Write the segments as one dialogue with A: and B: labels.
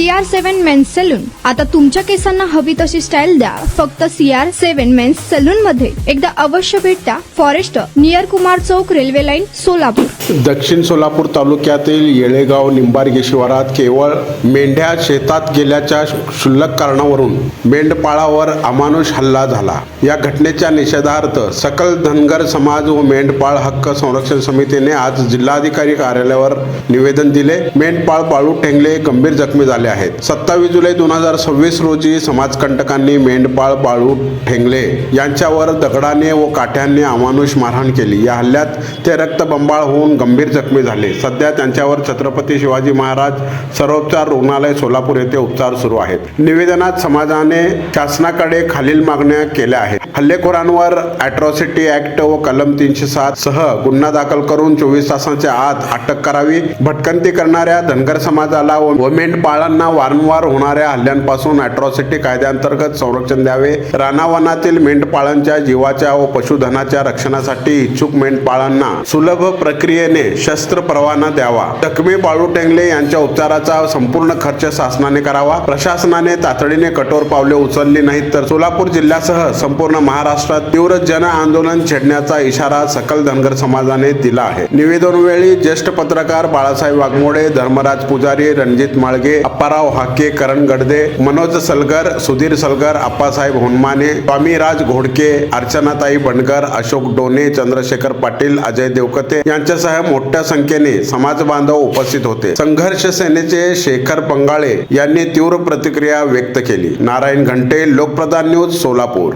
A: CR7 men's salon. आता तुमच्या केसांना हवी तशी स्टाईल द्या फक्त CR7 मेन्स सलून मध्ये. एकदा अवश्य भेट द्या. फॉरेस्ट नियर कुमार चौक, रेल्वे लाईन, सोलापूर.
B: दक्षिण सोलापूर तालुक्यातील येळेगाव निंबार्गे शिवारात केवळ मेंढ्या शेतात गेल्याच्या क्षुल्लक कारणावरून मेंढपाळावर अमानुष हल्ला झाला. या घटनेच्या निषेधार्थ सकल धनगर समाज व मेंढपाळ हक्क संरक्षण समितीने आज जिल्हाधिकारी कार्यालयावर निवेदन दिले. मेंढपाळ बाळू ठेंगले गंभीर जखमी झाले आहेत. 27 जुलै 2026 रोजी समाजकंटकांनी मेंढपाळ बाळू ठेंगले यांच्यावर दगडाने व काठ्यांनी अमानुष मारहाण केली. या हल्ल्यात ते रक्तबंबाळ होऊन गंभीर जखमी झाले. सध्या त्यांच्यावर छत्रपती शिवाजी महाराज सर्वोपचार रुग्णालय सोलापूर येथे उपचार सुरू आहेत. निवेदनात समाजाने शासनाकडे खालील मागण्या केल्या आहेत. हल्लेखोरांवर अॅट्रॉसिटी ऍक्ट व कलम 307 सह गुन्हा दाखल करून 24 तासांच्या आत अटक करावी. भटकंती करणाऱ्या धनगर समाजाला व मेंढपाळांना वारंवार होणाऱ्या हल्ल्यांपासून अॅट्रॉसिटी कायद्याअंतर्गत संरक्षण द्यावे. रानावनातील मेंढपाळांच्या जीवाच्या व पशुधनाच्या रक्षणासाठी इच्छुक मेंढपाळांना सुलभ प्रक्रियेने शस्त्र परवाना द्यावा. जखमी बाळू ठेंगले यांच्या उपचाराचा संपूर्ण खर्च शासनाने करावा. प्रशासनाने तातडीने कठोर पावले उचलली नाहीत तर सोलापूर जिल्ह्यासह संपूर्ण महाराष्ट्रात तीव्र जन आंदोलन छेडण्याचा इशारा सकल धनगर समाजाने दिला आहे. निवेदनवेळी ज्येष्ठ पत्रकार बाळासाहेब वाघमोडे, धर्मराज पुजारी, रणजित माळगे, अप्पाराव हाके, करण गडदे, मनोज सलगर, सुधीर सलगर, अप्पासाहेब होनमाने, स्वामीराज घोडके, अर्चनाताई बंडगर, अशोक डोने, चंद्रशेखर पाटील, अजय देवकते यांच्यासह मोठ्या संख्येने समाज बांधव उपस्थित होते. संघर्ष सेनेचे शेखर पंगाळे यांनी तीव्र प्रतिक्रिया व्यक्त केली. नारायण घंटे, लोकप्रधान न्यूज, सोलापूर.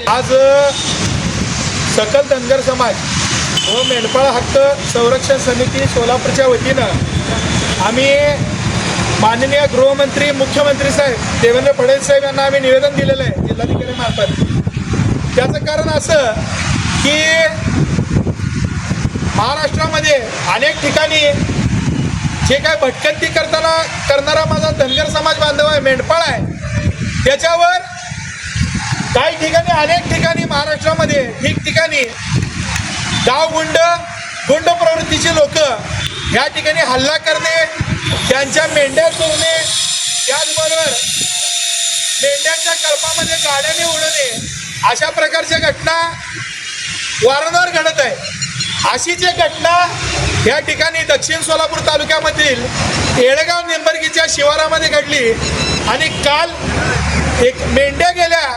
C: आज सकल धनगर समाज व मेंढपाळ हक्क संरक्षण समिती सोलापूरच्या वतीनं आम्ही माननीय गृहमंत्री, मुख्यमंत्री साहेब देवेंद्र फडणवीस साहेब यांना आम्ही निवेदन दिलेलं आहे जिल्हाधिकारी मार्फत. त्याचं कारण असं की महाराष्ट्रामध्ये अनेक ठिकाणी जे काय भटकंती करणारा माझा धनगर समाज बांधव आहे, मेंढपाळ आहे, त्याच्यावर काही ठिकाणी, अनेक ठिकाणी महाराष्ट्रामध्ये ठिकठिकाणी गुंड प्रवृत्तीची लोक या ठिकाणी हल्ला करणे, त्यांच्या मेंढ्या चोरणे, त्याचबरोबर मेंढ्यांच्या कळपामध्ये गाड्याने उडवणे, अशा प्रकारच्या घटना वारंवार घडत आहे. अशीच एक घटना या ठिकाणी दक्षिण सोलापूर तालुक्यामधील येळेगाव निंबार्गेच्या शिवारामध्ये घडली. आणि काल एक मेंढ्या गेल्या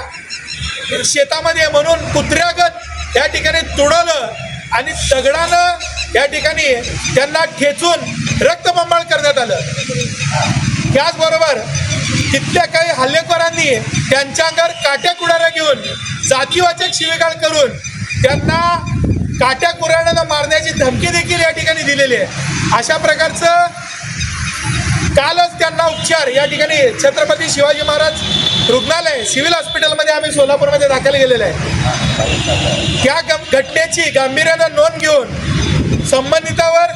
C: शेतामध्ये म्हणून कुत्र्यागत या ठिकाणी तुडवलं आणि दगडानं या ठिकाणी त्यांना ठेचून रक्तबंबाळ करण्यात आलं. त्याचबरोबर तिथल्या काही हल्लेखोरांनी त्यांच्या अंगावर काट्या कुडाऱ्या घेऊन जातीवाचक शिवीगाळ करून त्यांना काट्या कुऱ्हाड्यानं मारण्याची धमकी देखील या ठिकाणी दिलेली आहे. अशा प्रकारचं कालच त्यांना उपचार या ठिकाणी छत्रपती शिवाजी महाराज रुग्णालय सिव्हिल हॉस्पिटलमध्ये आम्ही सोलापूरमध्ये दाखल केलेलं आहे. त्या घटनेची गांभीर्यानं नोंद घेऊन संबंधितावर,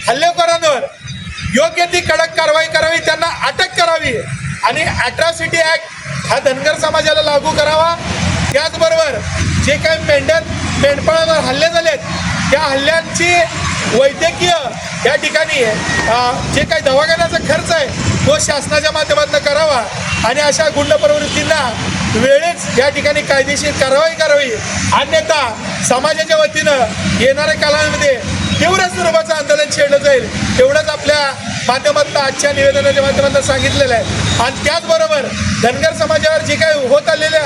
C: हल्लेखोरांवर योग्य ती कडक कारवाई करावी, त्यांना अटक करावी आणि अॅट्रॉसिटी ॲक्ट हा धनगर समाजाला लागू करावा. त्याचबरोबर जे काही मेंढपाळांवर हल्ले झालेत त्या हल्ल्यांची वैद्यकीय या ठिकाणी जे काही दवाखान्याचा खर्च आहे तो शासनाच्या माध्यमातून करावा आणि अशा गुंड प्रवृत्तींना वेळेच या ठिकाणी कायदेशीर कारवाई करावी. अन्यथा समाजाच्या वतीनं येणाऱ्या काळामध्ये तीव्र स्वरूपाचं आंदोलन छेडलं जाईल. एवढंच आपल्या माध्यमातून आजच्या निवेदनाच्या माध्यमातून सांगितलेलं आहे. आणि त्याचबरोबर धनगर समाजावर जे काही होत आलेल्या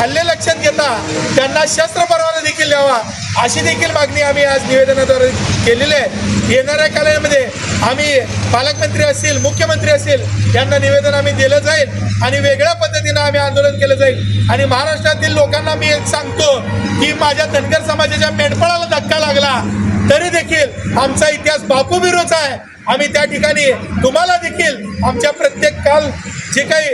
C: हल्ले लक्षात घेता त्यांना शस्त्र परवाना देखील द्यावा अशी देखील मागणी आम्ही आज निवेदनाद्वारे केलेली आहे. येणाऱ्या काळामध्ये आम्ही पालकमंत्री असतील, मुख्यमंत्री असतील यांना निवेदन आम्ही दिलं जाईल आणि वेगळ्या पद्धतीनं आम्ही आंदोलन केलं जाईल. आणि महाराष्ट्रातील लोकांना मी एक सांगतो की माझ्या धनगर समाजाच्या मेंढपाळाला धक्का लागला तरी देखील आमचा इतिहास बापूबिरोचा आहे. आम्ही त्या ठिकाणी तुम्हाला देखील आमच्या प्रत्येक काल जे काही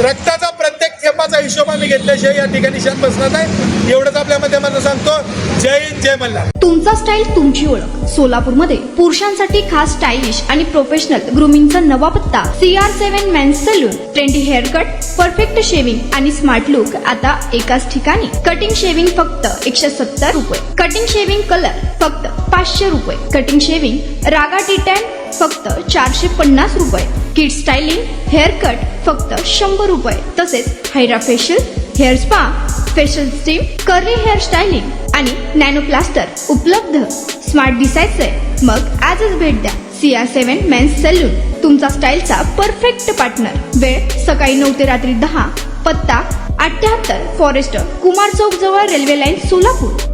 C: रक्ताचा प्रत्येक थेंबाचा हिशोब आम्ही घेतल्याशिवाय या ठिकाणी शांत बसणार नाही. एवढंच आपल्या माध्यमातून सांगतो. जय हिंद, जय मल्हार.
A: तुमचा स्टाईल तुमची ओळख. सोलापूरमध्ये पुरुषांसाठी खास स्टायलिश आणि प्रोफेशनल ग्रूमिंगचा नवा पत्ता CR7 men's salon. Trendy hair cut, perfect shaving आणि स्मार्ट लुक आता एकाच ठिकाणी. कटिंग शेविंग फक्त 170 रुपये. कटिंग शेविंग कलर फक्त 500 रुपये. कटिंग शेविंग रागा टी10 फक्त 450 रुपये. किड स्टायलिंग हेअर कट फक्त 100 रुपये. तसेच hydra facial, hair spa, facial steam, curly hair styling आणि नॅनो प्लास्टर उपलब्ध. स्मार्ट दिसायचंय मग आजच भेट द्या CR7 मेन्स सलून, तुमचा स्टाईलचा परफेक्ट पार्टनर. वेळ सकाळी 9 ते रात्री 10. पत्ता 78 फॉरेस्ट कुमार चौक जवळ रेल्वे लाईन सोलापूर.